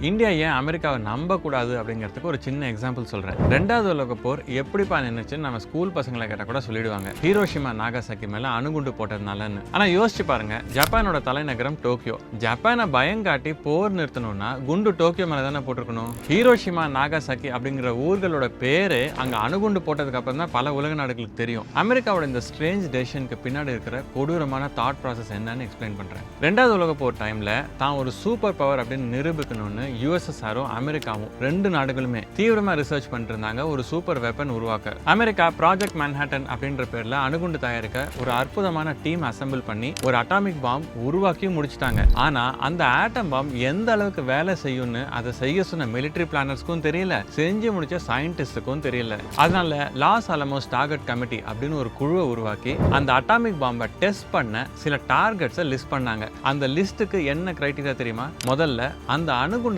India ஏன் அமெரிக்காவை நம்பக்கூடாது அப்படிங்கிறதுக்கு ஒரு சின்ன எக்ஸாம்பிள் சொல்கிறேன். 2வது உலகப் போர் எப்படிப்பா நின்றுச்சு நம்ம ஸ்கூல் பசங்களை கேட்டால் கூட சொல்லிடுவாங்க, ஹீரோஷிமா நாகாசாக்கி மேலே அணுகுண்டு போட்டதுனாலன்னு. ஆனால் யோசிச்சு பாருங்க, ஜப்பானோட தலைநகரம் டோக்கியோ. ஜப்பானை பயங்காட்டி போர் நிறுத்தணும்னா குண்டு டோக்கியோ மேலே தானே போட்டிருக்கணும். ஹீரோஷிமா நாகாசாக்கி அப்படிங்கிற ஊர்களோட பேரு அங்கே அணுகுண்டு போட்டதுக்கு அப்புறம் தான் பல உலக நாடுகளுக்கு தெரியும். அமெரிக்காவோட இந்த ஸ்ட்ரேஞ்ச் டெசிஷனுக்கு பின்னாடி இருக்கிற கொடூரமான தாட் ப்ராசஸ் என்னன்னு எக்ஸ்பிளைன் பண்றேன். 2வது உலக போர் டைம்ல தான் ஒரு சூப்பர் பவர் அப்படின்னு நிரூபிக்கணும்னு யுஎஸ்எஸ்ஆரும் அமெரிக்காவும் 2 நாடுகளுமே தீவிரமா ரிசர்ச் பண்ணிட்டு இருந்தாங்க ஒரு சூப்பர் வெப்பன் உருவாக்க. அமெரிக்கா ப்ராஜெக்ட் மேன்ஹாட்டன் அப்படின்ற பேர்ல அணுகுண்டு தயாரிக்க ஒரு அற்புதமான டீம் அசெம்பிள் பண்ணி ஒரு அட்டாமிக் பாம் உருவாக்கி முடிச்சிட்டாங்க. ஆனா அந்த ஆட்டம் பாம் எந்த அளவுக்கு வேலை செய்யும்னு அதை செய்ய சொன்ன மிலிட்டரி பிளானர்ஸ்க்கும் தெரியல, செஞ்சு முடிச்ச சயின்டிஸ்டுக்கும் தெரியல. அதனால லாஸ் அலமோஸ் டார்கெட் கமிட்டி அப்படின்னு ஒரு குழுவை உருவாக்கி அந்த அட்டாமிக் பாம்பை டெஸ்ட் பண்ண சில டார்கெட்ஸை லிஸ்ட் பண்ணாங்க. அந்த லிஸ்ட்டுக்கு என்ன கிரைட்டீரியா தெரியுமா? முதல்ல அந்த அணுகுண்டுனால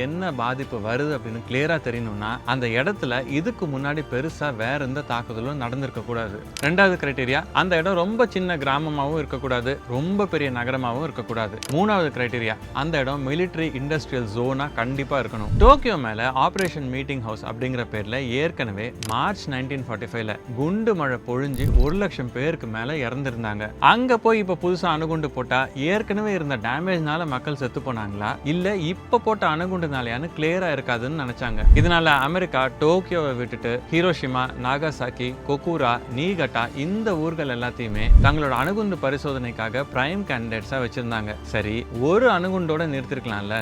என்ன பாதிப்பு வருது அப்படின்னு கிளியரா தெரியணும்னா அந்த இடத்துல இதுக்கு முன்னாடி பெருசா வேற எந்த தாக்குதலும் நடந்திருக்க கூடாது. 2வது கிரைட்டீரியா, அந்த இடம் ரொம்ப சின்ன கிராமமாகவும் இருக்கக்கூடாது, ரொம்ப பெரிய நகரமாகவும் இருக்கக்கூடாது. 3வது கிரைட்டீரியா, அந்த இடம் மிலிட்டரி இண்டஸ்ட்ரியல் ஜோனா கண்டிப்பா இருக்கணும். டோக்கியோ மேல ஆபரேஷன் மீட்டிங் ஹவுஸ் அப்படிங்கிற பேர்ல ஏற்கனவே மார்ச் 1945ல குண்டு மழை பொழிஞ்சு 1 லட்சம் பேருக்கு மேல இறந்திருந்தாங்க. அங்க போய் இப்ப புதுசா அணுகுண்டு போட்டா ஏற்கனவே இருந்த டேமேஜ்னால மக்கள் செத்து போனாங்களா இல்ல இப்ப போட்ட அணுகுண்டுனாலயான்னு கிளியரா இருக்காதுன்னு நினைச்சாங்க. இதனால அமெரிக்கா டோக்கியோவை விட்டுட்டு ஹீரோஷிமா, நாகாசாக்கி, கொக்கூரா, நீகட்டா இந்த ஊர்கள் எல்லாத்தையுமே தங்களோட அணுகுண்டு பரிசோதனைக்காக பிரைம் கேண்டிடேட்ஸா வச்சிருந்தாங்க. சரி, ஒரு அணுகுண்டோட நிறுத்திருக்கலாம்ல.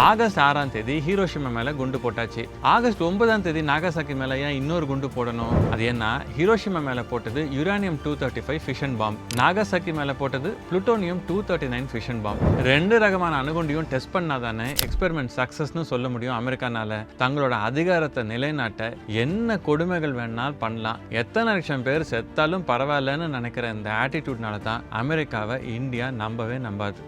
ஆகஸ்ட் 6ஆம் தேதி ஹீரோஷிமா மேல குண்டு போட்டாச்சு. ஆகஸ்ட் 9ஆம் தேதி நாகாசாக்கி மேல ஏன் இன்னொரு குண்டு போடணும்? அது என்ன, ஹீரோஷிமா மேல போட்டது யுரேனியம் 235 ஃபிஷன் பாம், நாகாசாக்கி மேல போட்டது புளுட்டோனியம் 239 ஃபிஷன் பாம். 2 ரகமான அணுகுண்டையும் டெஸ்ட் பண்ணாதானே எக்ஸ்பெரிமெண்ட் சக்சஸ்னு சொல்ல முடியும். அமெரிக்கானால தங்களோட அதிகாரத்தை நிலைநாட்ட என்ன கொடுமைகள் வேணாலும் பண்ணலாம், எத்தனை லட்சம் பேர் செத்தாலும் பரவாயில்லன்னு நினைக்கிற இந்த ஆட்டிடியூட்னால தான் அமெரிக்காவை இந்தியா நம்பவே நம்பாது.